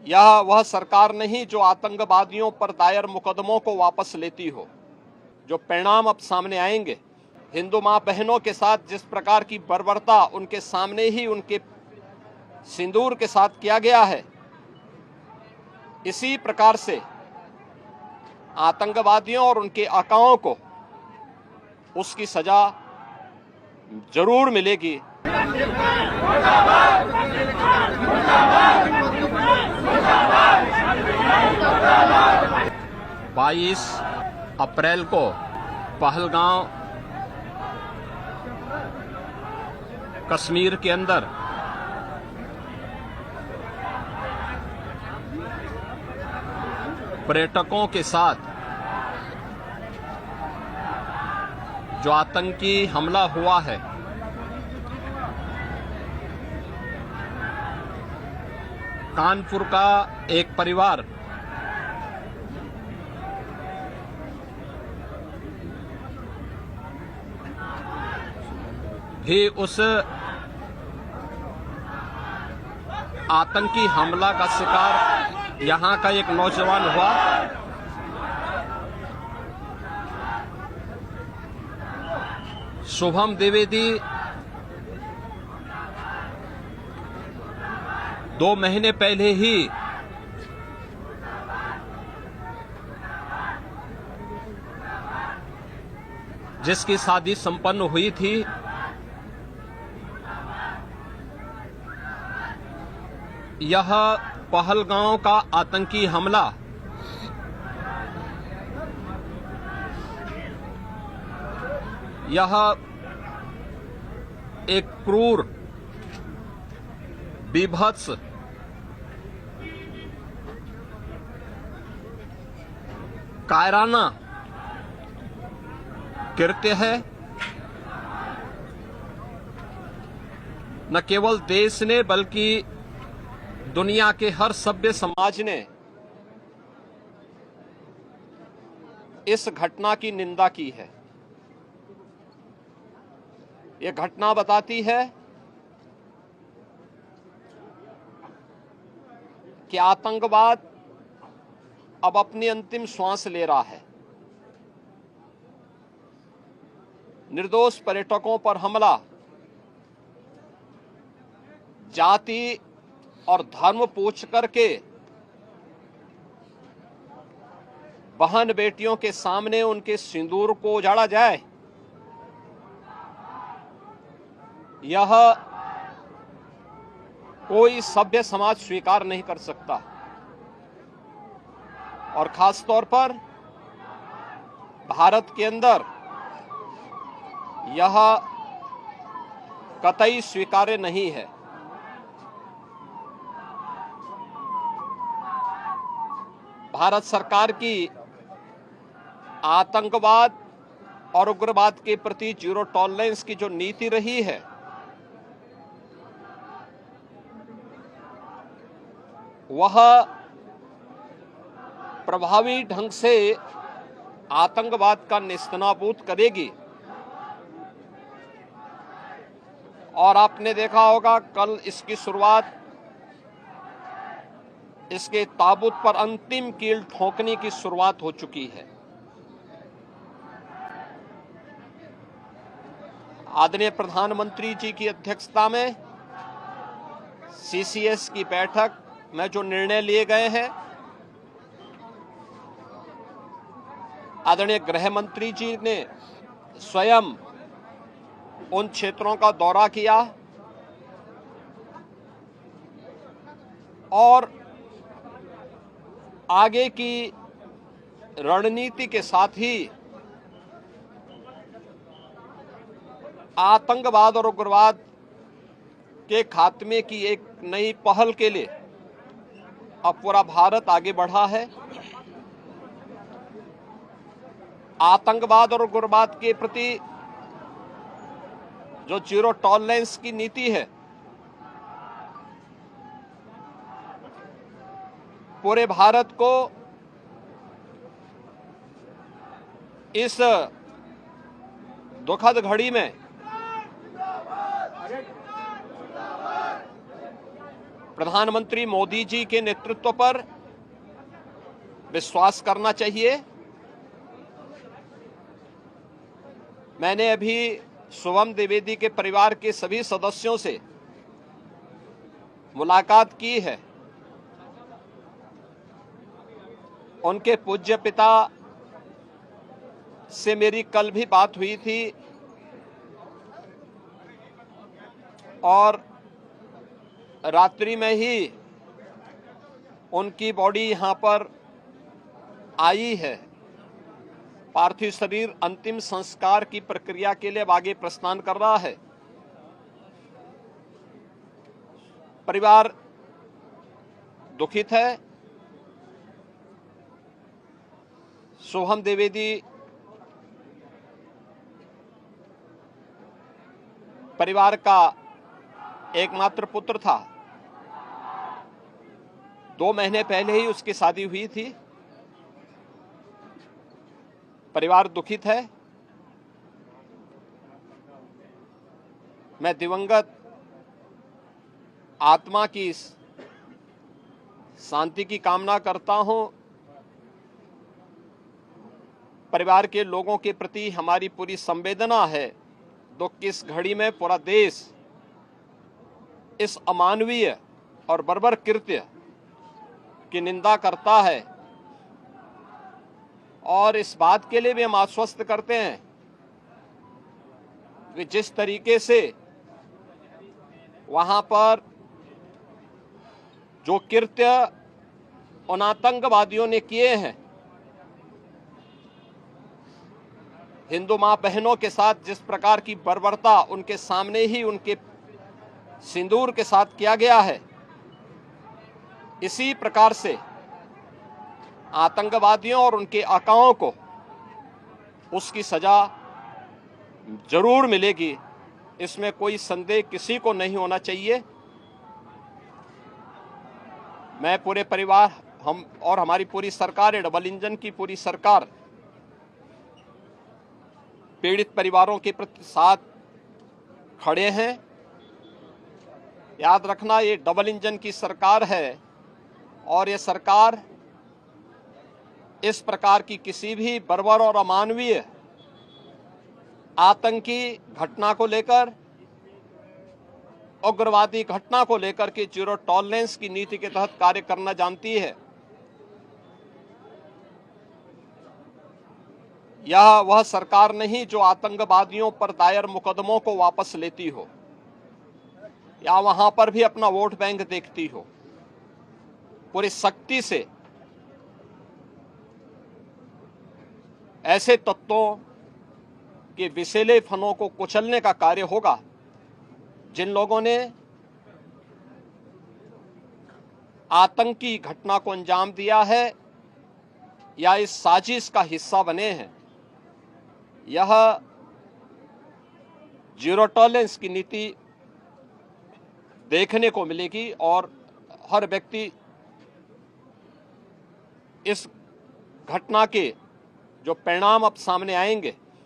यह वह सरकार नहीं जो आतंकवादियों पर दायर मुकदमों को वापस लेती हो। जो परिणाम अब सामने आएंगे, हिंदू मां बहनों के साथ जिस प्रकार की बर्बरता उनके सामने ही उनके सिंदूर के साथ किया गया है, इसी प्रकार से आतंकवादियों और उनके आकाओं को उसकी सजा जरूर मिलेगी। 22 अप्रैल को पहलगांव कश्मीर के अंदर पर्यटकों के साथ जो आतंकी हमला हुआ है, कानपुर का एक परिवार भी उस आतंकी हमला का शिकार यहां का एक नौजवान हुआ। शुभम द्विवेदी 2 महीने पहले ही जिसकी शादी संपन्न हुई थी, यह पहलगांव का आतंकी हमला यह एक क्रूर, बीभत्स, कायराना कृत्य है। न केवल देश ने बल्कि दुनिया के हर सभ्य समाज ने इस घटना की निंदा की है। यह घटना बताती है कि आतंकवाद अब अपनी अंतिम श्वास ले रहा है। निर्दोष पर्यटकों पर हमला जाति और धर्म पूछ करके बहन बेटियों के सामने उनके सिंदूर को उजाड़ा जाए, यह कोई सभ्य समाज स्वीकार नहीं कर सकता। और खास तौर पर भारत के अंदर यह कतई स्वीकार्य नहीं है। भारत सरकार की आतंकवाद और उग्रवाद के प्रति जीरो टॉलरेंस की जो नीति रही है, वह प्रभावी ढंग से आतंकवाद का नेस्तनाबूद करेगी। और आपने देखा होगा, कल इसकी शुरुआत, इसके ताबूत पर अंतिम कील ठोकने की शुरुआत हो चुकी है। आदरणीय प्रधानमंत्री जी की अध्यक्षता में सीसीएस की बैठक में जो निर्णय लिए गए हैं, आदरणीय गृह मंत्री जी ने स्वयं उन क्षेत्रों का दौरा किया और आगे की रणनीति के साथ ही आतंकवाद और उग्रवाद के खात्मे की एक नई पहल के लिए अब पूरा भारत आगे बढ़ा है। आतंकवाद और उग्रवाद के प्रति जो जीरो टॉलरेंस की नीति है, पूरे भारत को इस दुखद घड़ी में प्रधानमंत्री मोदी जी के नेतृत्व पर विश्वास करना चाहिए। मैंने अभी शुभम द्विवेदी के परिवार के सभी सदस्यों से मुलाकात की है। उनके पूज्य पिता से मेरी कल भी बात हुई थी और रात्रि में ही उनकी बॉडी यहां पर आई है। पार्थिव शरीर अंतिम संस्कार की प्रक्रिया के लिए आगे प्रस्थान कर रहा है। परिवार दुखित है। शुभम द्विवेदी परिवार का एकमात्र पुत्र था। 2 महीने पहले ही उसकी शादी हुई थी। परिवार दुखित है। मैं दिवंगत आत्मा की शांति की कामना करता हूं। परिवार के लोगों के प्रति हमारी पूरी संवेदना है। दुख की इस घड़ी में पूरा देश इस अमानवीय और बर्बर कृत्य की निंदा करता है और इस बात के लिए भी हम आश्वस्त करते हैं कि जिस तरीके से वहां पर जो कृत्य उन आतंकवादियों ने किए हैं, हिंदू मां बहनों के साथ जिस प्रकार की बर्बरता उनके सामने ही उनके सिंदूर के साथ किया गया है, इसी प्रकार से आतंकवादियों और उनके आकाओं को उसकी सजा जरूर मिलेगी। इसमें कोई संदेह किसी को नहीं होना चाहिए। मैं पूरे परिवार, हम और हमारी पूरी सरकार, डबल इंजन की पूरी सरकार पीड़ित परिवारों के प्रति साथ खड़े हैं। याद रखना, ये डबल इंजन की सरकार है और ये सरकार इस प्रकार की किसी भी बर्बर और अमानवीय आतंकी घटना को लेकर, उग्रवादी घटना को लेकर के जीरो टॉलरेंस की नीति के तहत कार्य करना जानती है। यह वह सरकार नहीं जो आतंकवादियों पर दायर मुकदमों को वापस लेती हो या वहां पर भी अपना वोट बैंक देखती हो। पूरी सख्ती से ऐसे तत्वों के विषैले फनों को कुचलने का कार्य होगा जिन लोगों ने आतंकी घटना को अंजाम दिया है या इस साजिश का हिस्सा बने हैं। यह जीरो टॉलरेंस की नीति देखने को मिलेगी और हर व्यक्ति इस घटना के जो परिणाम अब सामने आएंगे